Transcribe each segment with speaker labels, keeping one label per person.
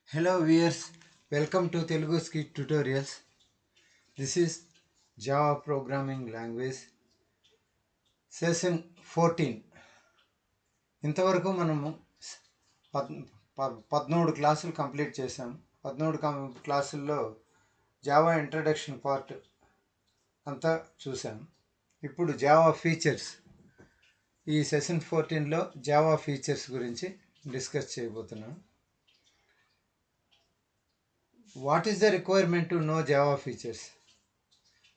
Speaker 1: Hello viewers, welcome to Telugu Skit Tutorials. This is Java Programming Language Session 14. ఇంతవరకు మనము 13 క్లాసులు complete చేసాం. 13 క్లాసుల్లో జావా ఇంట్రడక్షన్ పార్ట్ అంతా చూసాం. ఇప్పుడు జావా ఫీచర్స్, ఈ సెషన్ 14లో జావా ఫీచర్స్ గురించి డిస్కస్ చేయబోతున్నాం. What is the requirement to know Java features?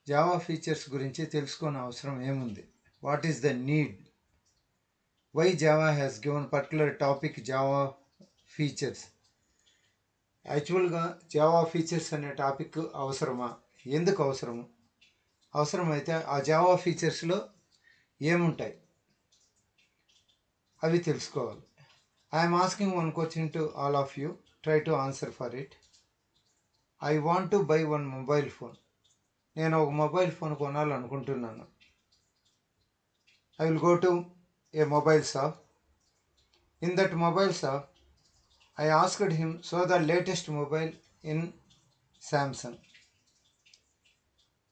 Speaker 1: Java features గురించి తెలుసుకోని అవసరం ఏముంది? What is the need? Why Java has given particular topic Java features? యాక్చువల్గా జావా ఫీచర్స్ అనే టాపిక్ అవసరమా? ఎందుకు అవసరము? అవసరమైతే ఆ జావా ఫీచర్స్లో ఏముంటాయి అవి తెలుసుకోవాలి. I'm asking one question to all of you. Try to answer for it. I want to buy one mobile phone. నేను ఒక మొబైల్ ఫోన్ కొనాలనుకుంటున్నాను. I will go to a mobile shop. In that mobile shop I asked him show the latest mobile in Samsung.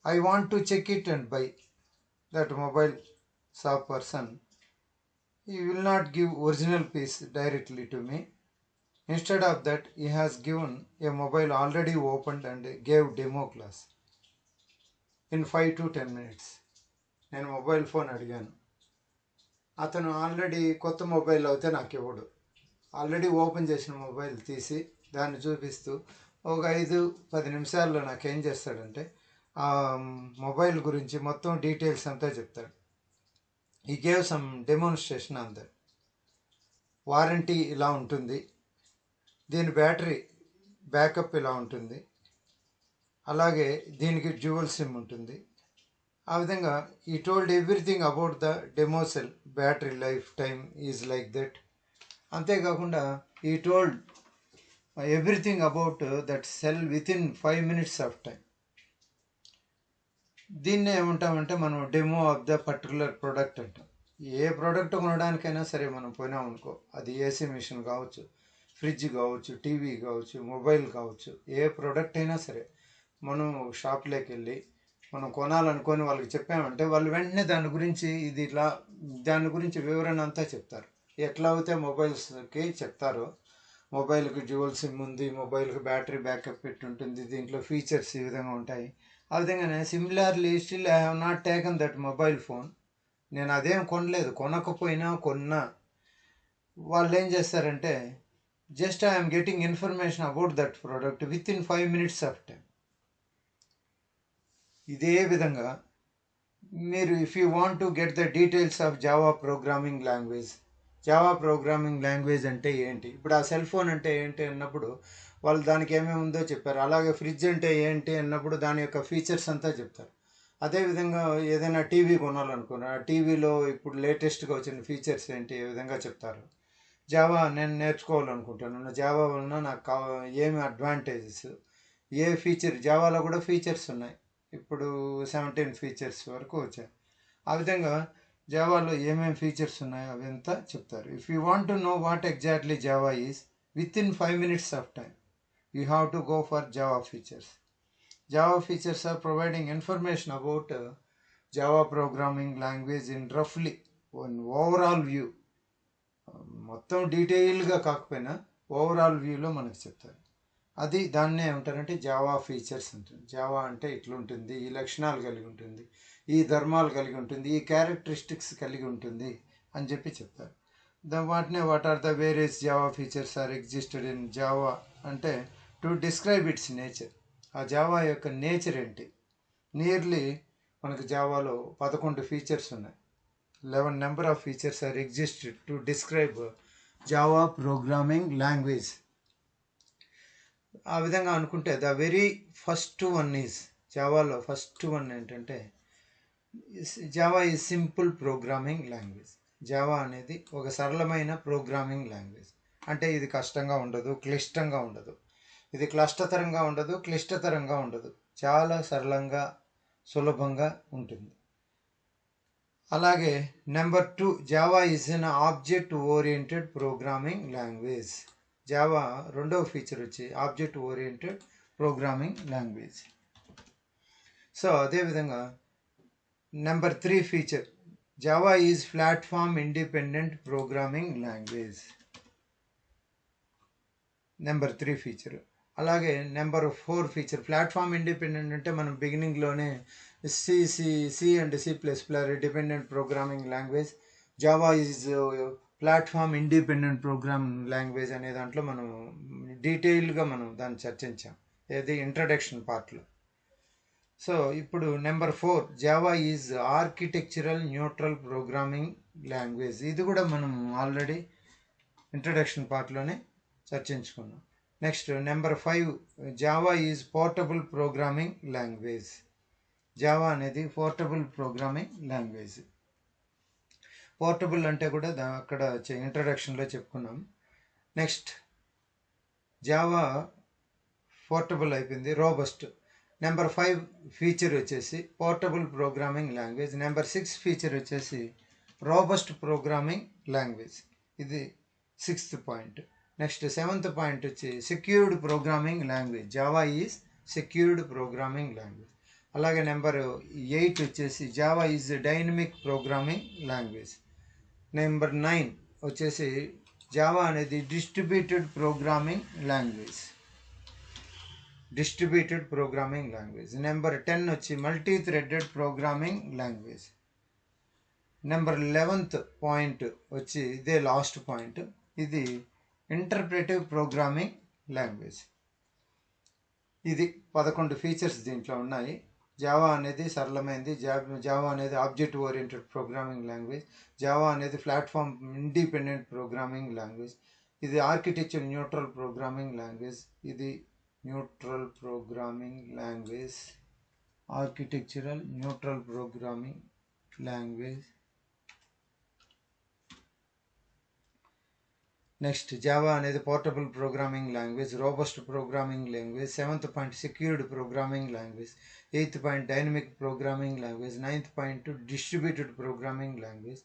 Speaker 1: I want to check it and buy. That mobile shop person, he will not give original piece directly to me. Instead of that, he has given a mobile already opened and gave demo class in 5 to 10 minutes. నేను mobile phone అడిగాను. అతను already కొత్త mobile అయితే నాకు ఇవ్వడు. Already open చేసిన mobile తీసి దాన్ని చూపిస్తూ ఒక 5-10 నిమిషాల్లో నాకేం చేస్తాడంటే ఆ మొబైల్ గురించి మొత్తం డీటెయిల్స్ అంతా చెప్తాడు. ఈ gave some demonstration on that. Warranty ఇలా ఉంటుంది, దీని బ్యాటరీ బ్యాకప్ ఇలా ఉంటుంది, అలాగే దీనికి డ్యూయల్ సిమ్ ఉంటుంది. ఆ విధంగా ఈ told everything about the demo cell. Battery life time is like that. అంతేకాకుండా ఈ told everything about that cell with in 5 minutes of time. దీన్నే ఏమంటామంటే మనం demo of the particular product అంటాం. ఏ ప్రోడక్ట్ కొనడానికైనా సరే మనం పోయినామనుకో, అది ఏసీ మిషన్ కావచ్చు, ఫ్రిడ్జ్ కావచ్చు, టీవీ కావచ్చు, మొబైల్ కావచ్చు, ఏ ప్రోడక్ట్ అయినా సరే మనం షాప్లోకి వెళ్ళి మనం కొనాలనుకొని వాళ్ళకి చెప్పామంటే వాళ్ళు వెంటనే దాని గురించి ఇది ఇలా దాని గురించి వివరణ అంతా చెప్తారు. ఎట్లా అయితే మొబైల్స్కి చెప్తారో, మొబైల్కి డ్యూయల్ సిమ్ ఉంది, మొబైల్కి బ్యాటరీ బ్యాకప్ పెట్టి ఉంటుంది, దీంట్లో ఫీచర్స్ ఈ విధంగా ఉంటాయి. ఆ విధంగానే similarly still I have not taken that mobile phone. నేను అదేం కొనలేదు. కొనకపోయినా కొన్నా వాళ్ళు ఏం చేస్తారంటే just I'm getting information about that product with in 5 minutes of time. ఇదే విధంగా మీరు if you want to get the details of Java programming language. Java programming language అంటే ఏంటి? ఇప్పుడు ఆ సెల్ ఫోన్ అంటే ఏంటి అన్నప్పుడు వాళ్ళు దానికి ఏమేమి ఉందో చెప్పారు. అలాగే ఫ్రిడ్జ్ అంటే ఏంటి అన్నప్పుడు దాని యొక్క ఫీచర్స్ అంతా చెప్తారు. అదేవిధంగా ఏదైనా టీవీ కొనాలనుకున్నా, ఆ టీవీలో ఇప్పుడు లేటెస్ట్గా వచ్చిన ఫీచర్స్ ఏంటి ఏ విధంగా చెప్తారు. జావా నేను నేర్చుకోవాలనుకుంటున్నాను, జావా వలన నాకు ఏమి అడ్వాంటేజెస్, ఏ ఫీచర్, జావాలో కూడా ఫీచర్స్ ఉన్నాయి, ఇప్పుడు 17 ఫీచర్స్ వరకు వచ్చాయి. ఆ విధంగా జావాలో ఏమేమి ఫీచర్స్ ఉన్నాయో అవి అంతా చెప్తారు. If you want to know what exactly Java is with in 5 minutes of time, you have to go for Java features. Java features are providing information about Java programming language in roughly one overall view. మొత్తం డీటెయిల్గా కాకపోయినా overall వ్యూలో మనకు చెప్తారు. అది దాన్నే ఏమంటారంటే Java features ఉంటుంది. జావా అంటే ఇట్లుంటుంది, ఈ లక్షణాలు కలిగి ఉంటుంది, ఈ ధర్మాలు కలిగి ఉంటుంది, ఈ క్యారెక్టరిస్టిక్స్ కలిగి ఉంటుంది అని చెప్పి చెప్తారు. వాటినే what are the various Java features are existed in Java అంటే టు డిస్క్రైబ్ ఇట్స్ నేచర్. ఆ జావా యొక్క నేచర్ ఏంటి? నియర్లీ మనకు జావాలో 11 ఫీచర్స్ ఉన్నాయి. 11 number of features are existed to describe Java programming language. ఆ విధంగా అనుకుంటే the very first one is, జావాలో ఫస్ట్ వన్ ఏంటంటే Java is simple programming language. Java అనేది ఒక సరళమైన ప్రోగ్రామింగ్ లాంగ్వేజ్. అంటే ఇది కష్టంగా ఉండదు, క్లిష్టంగా ఉండదు. ఇది క్లిష్టతరంగా ఉండదు, క్లిష్టతరంగా ఉండదు, చాలా సరళంగా సులభంగా ఉంటుంది. అలాగే number 2, Java is an object oriented programming language. Java రెండవ ఫీచర్ వచ్చి object oriented programming language. So అదేవిధంగా number 3 feature Java is platform independent programming language. Number 3 feature. అలాగే నెంబర్ 4 ఫీచర్ ప్లాట్ఫామ్ ఇండిపెండెంట్ అంటే మనం బిగినింగ్లోనే C and C++ dependent programming language, Java is platform independent programming language అనే దాంట్లో మనం డీటెయిల్గా మనం దాన్ని చర్చించాం, ఏది ఇంట్రడక్షన్ పార్ట్లో. సో ఇప్పుడు number 4 Java is architectural neutral programming language. ఇది కూడా మనం ఆల్రెడీ ఇంట్రడక్షన్ పార్ట్లోనే చర్చించుకున్నాం. Next number 5 Java is portable programming language. Java అనేది పోర్టబుల్ ప్రోగ్రామింగ్ లాంగ్వేజ్. పోర్టబుల్ అంటే కూడా అక్కడ ఇంట్రడక్షన్లో చెప్పుకున్నాం. నెక్స్ట్ జావా పోర్టబుల్ అయిపోయింది. రోబస్ట్ నెంబర్ 5 ఫీచర్ వచ్చేసి portable programming language. Number 6 feature వచ్చేసి రోబస్ట్ ప్రోగ్రామింగ్ లాంగ్వేజ్. ఇది 6th point. Next 7th point వచ్చి secured programming language. Java is secured programming language. అలాగే నెంబర్ 8 వచ్చేసి Java is dynamic programming language. Number 9 వచ్చేసి Java అనేది distributed programming language. Distributed programming language. Number 10 వచ్చి multi threaded programming language. Number 11th point వచ్చి ఇదే last point, ఇది ఇంటర్ప్రెటివ్ programming language. ఇది 11 features దీంట్లో ఉన్నాయి. జావా అనేది సరళమైనది, జావా అనేది object oriented programming language, Java అనేది ప్లాట్ఫామ్ ఇండిపెండెంట్ ప్రోగ్రామింగ్ లాంగ్వేజ్, ఇది ఆర్కిటెక్చర్ న్యూట్రల్ ప్రోగ్రామింగ్ లాంగ్వేజ్, ఇది neutral programming language, architectural neutral programming language. Next Java అనేది portable programming language, robust programming language. 7th point secured programming language. 8th point dynamic programming language. 9th point distributed programming language.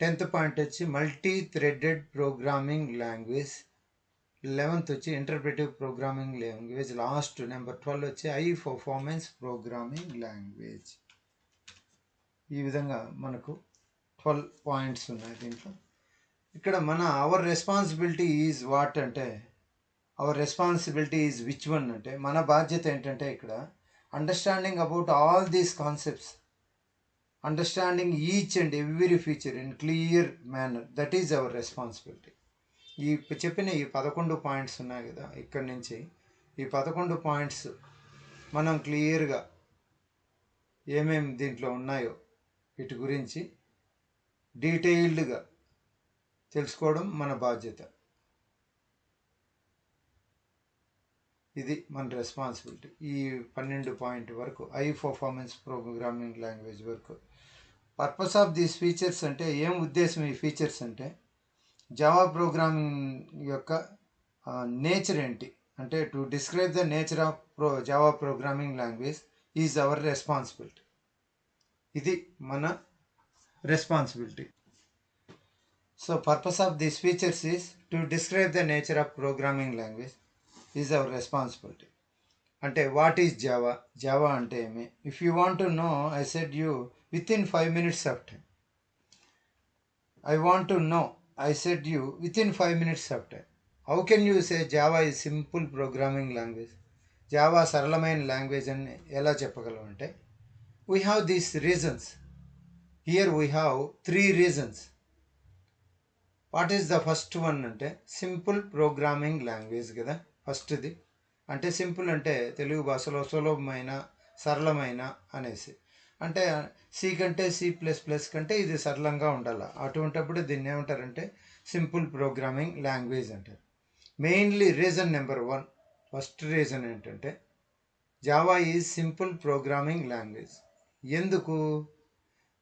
Speaker 1: 10th point వచ్చి multi threaded programming language. 11th వచ్చి interpretive programming language. Last number 12 వచ్చి high performance programming language. ఈ విధంగా మనకు 12 points ఉన్నాయి దీంట్లో. ఇక్కడ మన అవర్ రెస్పాన్సిబిలిటీ ఈజ్ వాట్ అంటే, our responsibility is which one అంటే, మన బాధ్యత ఏంటంటే ఇక్కడ understanding about all these concepts, understanding each and every feature in clear manner, that is our responsibility. ఈ చెప్పిన ఈ 11 పాయింట్స్ ఉన్నాయి కదా, ఇక్కడి నుంచి ఈ 11 పాయింట్స్ మనం క్లియర్గా ఏమేమి దీంట్లో ఉన్నాయో వీటి గురించి డీటెయిల్డ్గా తెలుసుకోవడం మన బాధ్యత. ఇది మన రెస్పాన్సిబిలిటీ. ఈ 12 పాయింట్ వరకు హై పర్ఫార్మెన్స్ ప్రోగ్రామింగ్ లాంగ్వేజ్ వరకు. పర్పస్ ఆఫ్ దీస్ ఫీచర్స్ అంటే ఏం ఉద్దేశం ఈ ఫీచర్స్ అంటే, జావా ప్రోగ్రామింగ్ యొక్క నేచర్ ఏంటి అంటే, to describe the nature of Java programming language is our responsibility. ఇది మన responsibility. So purpose of these features is to describe the nature of programming language is our responsibility. అంటే what is Java, Java అంటే ఏమి? If you want to know, I said you within 5 minutes of time. I want to know, I said you within 5 minutes of time. How can you say Java is simple programming language? Java సరళమైన language అని ఎలా చెప్పగలం అంటే, we have these reasons. Here we have 3 reasons. What is the first one అంటే, simple programming language కదా ఫస్ట్ది. అంటే simple అంటే తెలుగు భాషలో సులభమైన, సరళమైన అనేసి. అంటే సి కంటే C++ కంటే ఇది సరళంగా ఉండాలి. అటువంటిప్పుడు దీన్ని ఏమంటారంటే సింపుల్ ప్రోగ్రామింగ్ లాంగ్వేజ్ అంటారు. Mainly reason number 1, first reason ఏంటంటే Java is simple programming language. ఎందుకు?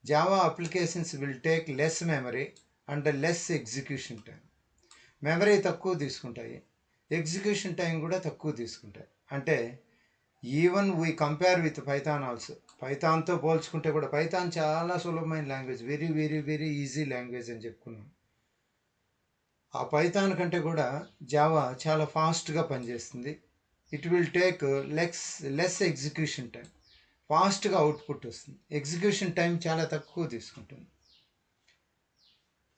Speaker 1: Java applications will take less memory and less execution time. Memory తక్కువ తీసుకుంటాయి, ఎగ్జిక్యూషన్ టైం కూడా తక్కువ తీసుకుంటాయి. అంటే even we compare with Python also, పైథాన్తో పోల్చుకుంటే కూడా పైథాన్ చాలా సులభమైన language, very very very easy language అని చెప్పుకున్నాం. ఆ పైథాన్ కంటే కూడా జావా చాలా ఫాస్ట్గా పనిచేస్తుంది. It will take less execution time. ఫాస్ట్గా అవుట్పుట్ వస్తుంది, ఎగ్జిక్యూషన్ టైం చాలా తక్కువ తీసుకుంటుంది.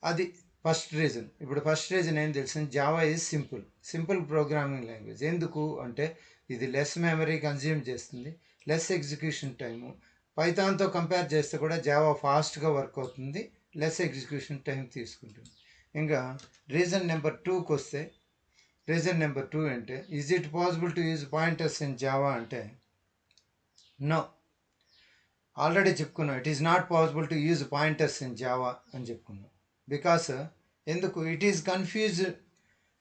Speaker 1: అది ఫస్ట్ రీజన్. ఇప్పుడు ఫస్ట్ రీజన్ ఏం తెలిసింది, Java is simple programming language. ఎందుకు అంటే ఇది లెస్ మెమరీ కన్జ్యూమ్ చేస్తుంది, లెస్ ఎగ్జిక్యూషన్ టైము. పైథాన్తో కంపేర్ చేస్తే కూడా జావా ఫాస్ట్గా వర్క్ అవుతుంది, లెస్ ఎగ్జిక్యూషన్ టైం తీసుకుంటుంది. ఇంకా రీజన్ నెంబర్ 2కి వస్తే, రీజన్ నెంబర్ 2 అంటే is it possible to use pointers in Java అంటే నో. ఆల్రెడీ చెప్పుకున్నాం, it is not possible to use pointers in Java అని చెప్పుకున్నాం. బికాస్ ఎందుకు, it is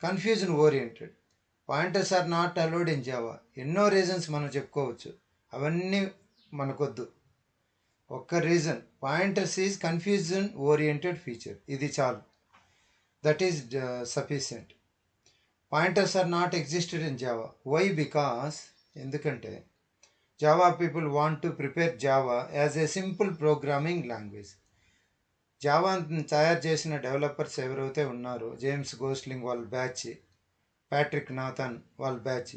Speaker 1: confusion oriented. Pointers are not allowed in Java. ఎన్నో reasons మనం చెప్పుకోవచ్చు, అవన్నీ మనకొద్దు. ఒక్క reason, pointers is confusion oriented feature, ఇది చాలు. That is sufficient. Pointers are not existed in Java. Why? Because ఎందుకంటే Java people want to prepare Java as a simple programming language. Java తయారు చేసిన డెవలపర్స్ ఎవరైతే ఉన్నారో, జేమ్స్ గోస్లింగ్ వాళ్ళ batch, Patrick Nathan వాళ్ళ batch,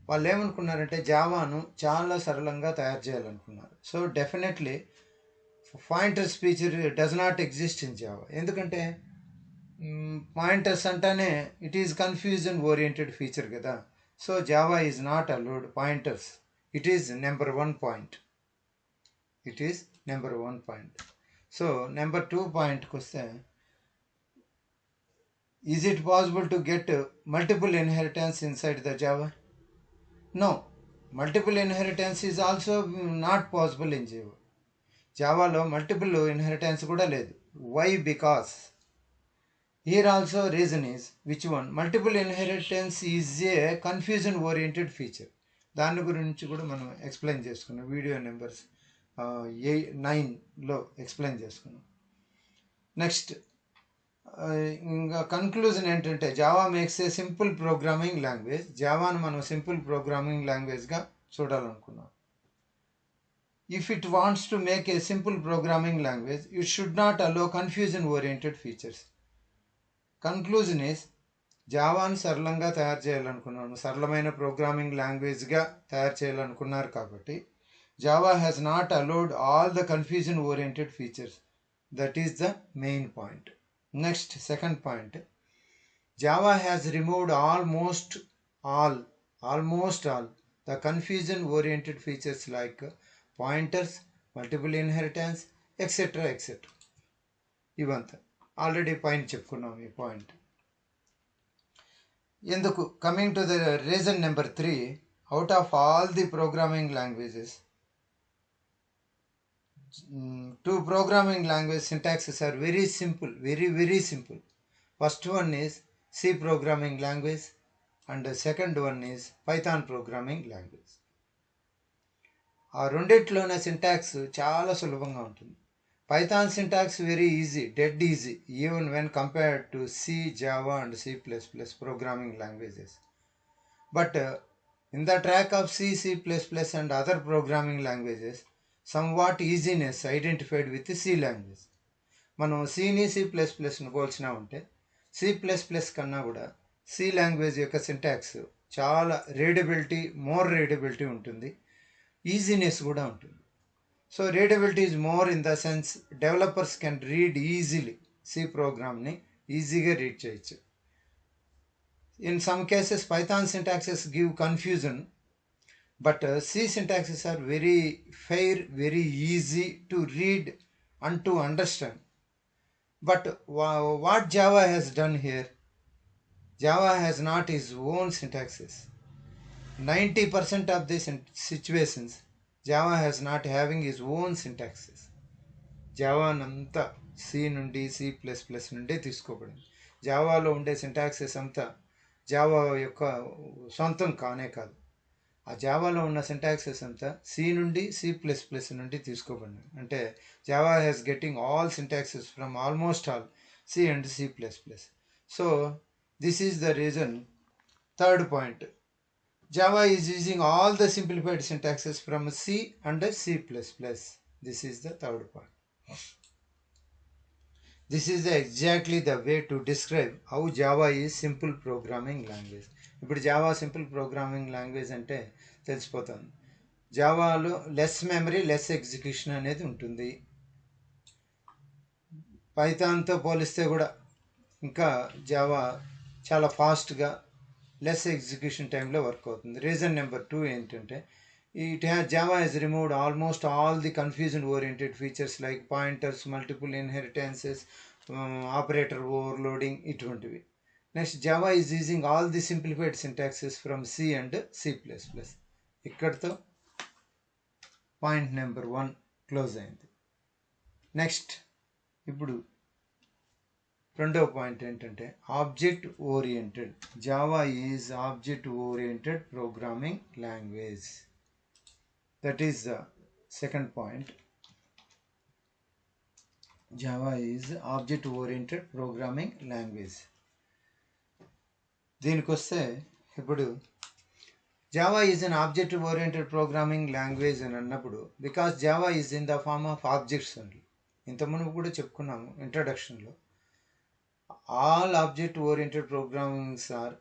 Speaker 1: వాళ్ళు ఏమనుకున్నారంటే జావాను చాలా సరళంగా తయారు చేయాలనుకున్నారు. So definitely pointers feature does not exist in Java. ఎందుకంటే పాయింటర్స్ అంటేనే it is confusion oriented feature కదా. So Java is not allowed pointers. It is number 1 point. It is number 1 point. So number 2 పాయింట్కి వస్తే, is it possible to get multiple inheritance inside the Java? No, multiple inheritance is also not possible in Java. జావాలో multiple inheritance కూడా లేదు. Why? Because here also reason is, which one? Multiple inheritance is a confusion oriented feature. దాని గురించి కూడా మనం explain చేసుకున్నాం, video numbers 9లో explain చేసుకున్నాం. నెక్స్ట్ ఇంకా కన్క్లూజన్ ఏంటంటే, Java makes a simple programming language. జావాను మనం సింపుల్ ప్రోగ్రామింగ్ లాంగ్వేజ్గా చూడాలనుకున్నాం. If it wants to make a simple programming language, it should not allow confusion oriented features. Conclusion is, జావాను సరళంగా తయారు చేయాలనుకున్నాను, సరళమైన ప్రోగ్రామింగ్ లాంగ్వేజ్గా తయారు చేయాలనుకున్నారు కాబట్టి Java has not allowed all the confusion oriented features. That is the main point. Next second point, Java has removed almost all the confusion oriented features like pointers, multiple inheritance, etcetera. ఇవంతా already point చెప్పుకున్నాం. ఈ point ఎందుకు, coming to the reason number 3, out of all the programming languages, 2 programming language syntaxes are very simple, very simple. First one is C programming language and second one is Python programming language. ఆ రెండిట్లోనే syntax చాలా సులభంగా ఉంటుంది. Python syntax very easy, dead easy, even when compared to C, Java and C++ programming languages. But in the track of C, C++ and other programming languages, somewhat easiness identified with the C language. మనం Cని C++ని పోల్చినా ఉంటే C++ కన్నా కూడా C language యొక్క syntax చాలా more readability ఉంటుంది, easiness కూడా ఉంటుంది. So readability is more in the sense developers can read easily. C ప్రోగ్రామ్ని ఈజీగా రీడ్ చేయొచ్చు. In some cases Python syntaxes give confusion, but C syntaxes are very fair, very easy to read and to understand. But what Java has done here, Java has not his own syntaxes. 90% of the situations Java has not having his own syntaxes. Java అంతా C నుండి C++ నుండి తీసుకోబడింది. జావాలో ఉండే syntaxes అంతా Java యొక్క సొంతం కానే కాదు. ఆ జావాలో ఉన్న సింటాక్సెస్ అంతా సి నుండి C++ నుండి తీసుకోబడింది. అంటే Java has getting all syntaxes from almost all C and C++. So this is the reason. Third point, Java is using all the simplified syntaxes from C and C++. This is the third point. This is exactly the way to describe how Java is simple programming language. ఇప్పుడు Java simple programming language అంటే తెలిసిపోతుంది. జావాలో less memory less execution అనేది ఉంటుంది. పైథాన్తో పోలిస్తే కూడా ఇంకా Java చాలా ఫాస్ట్గా లెస్ ఎగ్జిక్యూషన్ టైంలో వర్క్ అవుతుంది. రీజన్ నెంబర్ 2 ఏంటంటే Java has removed almost all the confusion oriented features like pointers, multiple inheritances, operator overloading ఇటువంటివి. Next Java is using all the simplified syntaxes from C and C++. ఇక్కడితో point number 1 close అయింది. Next ఇప్పుడు రెండవ point ఏంటంటే object oriented. Java is object oriented programming language. That is the second point. Java is object oriented programming language. దీనికి వస్తే ఇప్పుడు Java is an object oriented programming language అని అన్నప్పుడు because Java is in the form of objects only. ఇంతకుముందు కూడా చెప్పుకున్నాము ఇంట్రడక్షన్లో. All object-oriented programmings are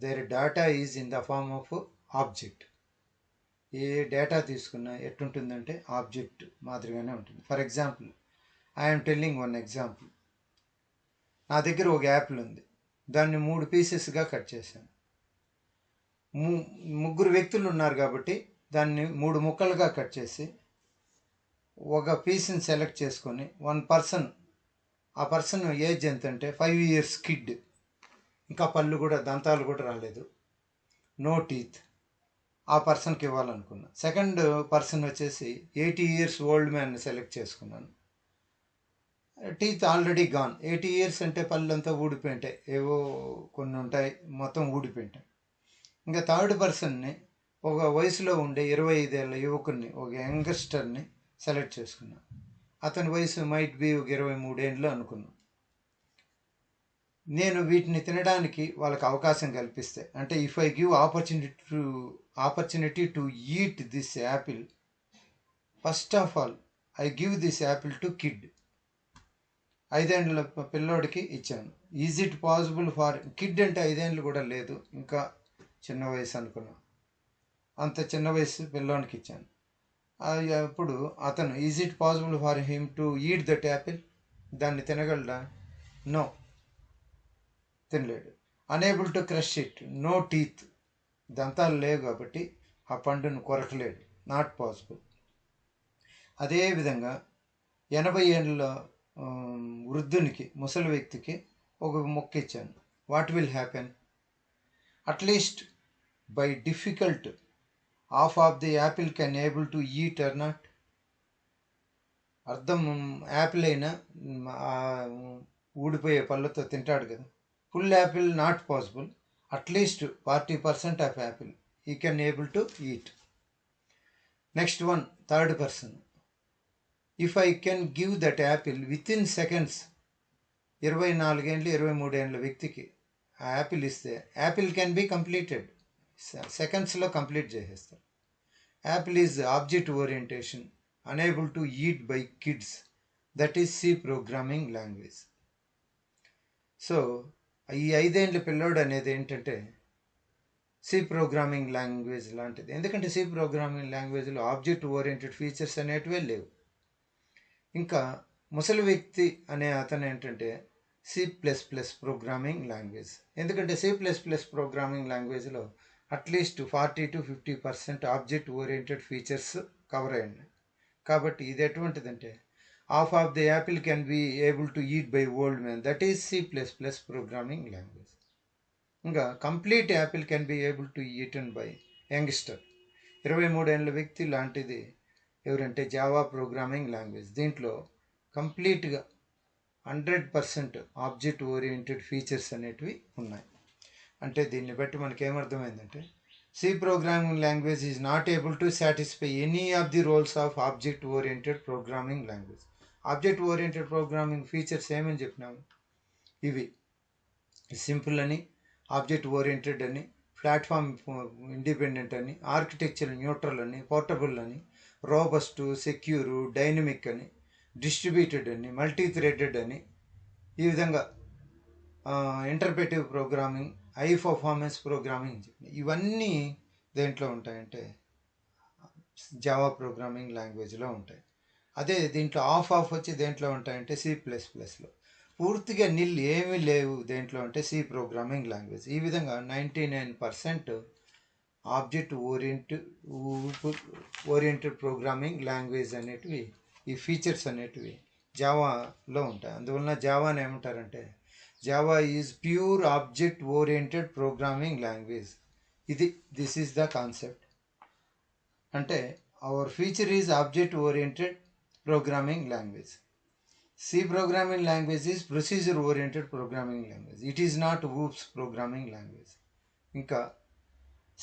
Speaker 1: their data is in the form of object. A data తీసుకున్నా ఎట్టుంటుందంటే object మాదిరిగానే ఉంటుంది. For example I'm telling one example. నా దగ్గర ఒక యాపిల్ ఉంది, దాన్ని 3 పీసెస్గా కట్ చేశాను. 3 వ్యక్తులు ఉన్నారు కాబట్టి దాన్ని 3 ముక్కలుగా కట్ చేసి ఒక పీస్ని సెలెక్ట్ చేసుకొని 1 పర్సన్, ఆ పర్సన్ ఏజ్ ఎంత అంటే 5 years కిడ్, ఇంకా పళ్ళు కూడా దంతాలు కూడా రాలేదు, నో టీత్, ఆ పర్సన్కి ఇవ్వాలనుకున్నా. సెకండ్ పర్సన్ వచ్చేసి 80 years ఓల్డ్ మ్యాన్ని సెలెక్ట్ చేసుకున్నాను. Teeth already gone. 80 years అంటే పళ్ళు అంతా ఊడిపోయింటాయి, ఏవో కొన్ని ఉంటాయి, మొత్తం ఊడిపోయింటాయి. ఇంకా థర్డ్ పర్సన్ని ఒక వయసులో ఉండే 25 ఏళ్ళ యువకుడిని, ఒక యంగస్టర్ని సెలెక్ట్ చేసుకున్నాను. అతని వయసు మైట్ బి ఒక 23 ఏళ్ళు అనుకున్నాను. నేను వీటిని తినడానికి వాళ్ళకి అవకాశం కల్పిస్తే, అంటే if I give opportunity to eat this apple, first of all I give this apple to kid. 5 ఏళ్ళ పిల్లోడికి ఇచ్చాను. Is it possible for kid అంటే 5 ఏళ్ళు కూడా లేదు, ఇంకా చిన్న వయసు అనుకున్నాను. అంత చిన్న వయసు పిల్లోనికి ఇచ్చాను. అప్పుడు అతను is it possible for him to eat that apple, దాన్ని తినగలడా? నో, తినలేడు. Unable to crush it, no teeth, దంతాలు లేవు కాబట్టి ఆ పండును కొరకలేడు, నాట్ పాసిబుల్. అదేవిధంగా 80 ఏళ్ళ వృద్ధునికి, ముసలి వ్యక్తికి ఒక మొక్క ఇచ్చాను. What will happen? At least by difficult half of the apple can able to eat or not. అర్థం యాపిల్ అయినా ఊడిపోయే పళ్ళతో తింటాడు కదా. Full apple not possible, at least 40% of apple he can able to eat. Next one, third person. If I can give that apple within seconds, 24 ఏళ్ళు 23 ఏళ్ళ వ్యక్తికి ఆ యాపిల్ ఇస్తే యాపిల్ కెన్ బి కంప్లీటెడ్, సెకండ్స్లో కంప్లీట్ చేసేస్తారు. Apple is object orientation unable to eat by kids, that is C programming language. So ఈ 5 ఏళ్ళ పిల్లోడు అనేది ఏంటంటే సి ప్రోగ్రామింగ్ లాంగ్వేజ్ లాంటిది. ఎందుకంటే సి ప్రోగ్రామింగ్ లాంగ్వేజ్లో ఆబ్జెక్ట్ ఓరియంటెడ్ ఫీచర్స్ అనేటివే లేవు. ఇంకా ముసలి వ్యక్తి అనే అతను ఏంటంటే C++ ప్రోగ్రామింగ్ లాంగ్వేజ్. ఎందుకంటే C++ ప్రోగ్రామింగ్ లాంగ్వేజ్లో at least 40 to 50% object oriented features cover అయ్యాయి. కాబట్టి ఇది ఎటువంటిదంటే half of the apple can be able to eat by old man, that is C++ programming language. ఇంకా complete apple can be able to eaten by youngster, 23 ఏళ్ళ వ్యక్తి లాంటిది ఎవరంటే Java programming language. దీంట్లో కంప్లీట్గా 100% ఆబ్జెక్ట్ ఓరియంటెడ్ ఫీచర్స్ అనేటివి ఉన్నాయి. అంటే దీన్ని బట్టి మనకి ఏమర్థమైందంటే C programming language is not able to satisfy any of the rules of object oriented programming language. Object oriented programming features ఏమని చెప్పినాము? ఇవి సింపుల్ అని, ఆబ్జెక్ట్ ఓరియంటెడ్ అని, ప్లాట్ఫామ్ ఇండిపెండెంట్ అని, ఆర్కిటెక్చర్ న్యూట్రల్ అని, పోర్టబుల్ అని, రోబస్ట్, సెక్యూరు, డైనమిక్ అని, distributed అని, మల్టీ థ్రెడెడ్ అని, ఈ విధంగా interpretive programming, high performance programming ఇవన్నీ దేంట్లో ఉంటాయంటే జావా ప్రోగ్రామింగ్ లాంగ్వేజ్లో ఉంటాయి. అదే దీంట్లో ఆఫ్ వచ్చి దేంట్లో ఉంటాయంటే C++లో. పూర్తిగా నిల్ ఏమీ లేవు దేంట్లో అంటే సి ప్రోగ్రామింగ్ లాంగ్వేజ్. ఈ విధంగా 99% ఆబ్జెక్ట్ ఓరియంటెడ్ ప్రోగ్రామింగ్ లాంగ్వేజ్ అనేటివి, ఈ ఫీచర్స్ అనేటివి జావాలో ఉంటాయి. అందువలన జావాని ఏమంటారంటే Java is pure object oriented programming language. This is the concept. అంటే our feature is object oriented programming language. C programming language is procedure oriented programming language. It is not OOPS programming language. ఇంకా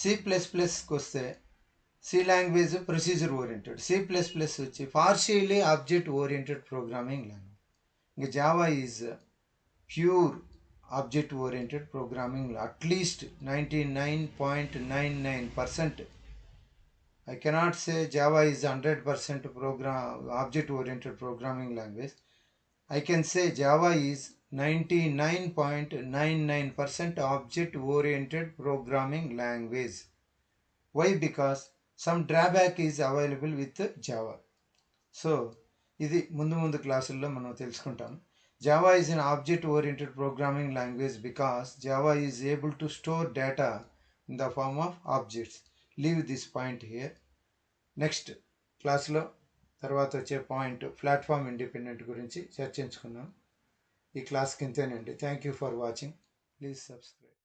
Speaker 1: C++కి వస్తే C language procedure oriented, C++ వచ్చి partially object oriented programming language. ఇంకా Java is pure object oriented programming, at least 99.99%. I cannot say Java is 100% object oriented programming language. I can say Java is 99.99% object oriented programming language. Why? Because some drawback is available with Java. So ఇది ముందు క్లాసుల్లో మనం తెలుసుకుంటాం. Java is an object oriented programming language because Java is able to store data in the form of objects. Leave this point here. Next క్లాస్లో తర్వాత వచ్చే point platform independent గురించి చర్చించుకుందాం. ఈ క్లాస్కి ఇంతేనండి. Thank you for watching. Please subscribe.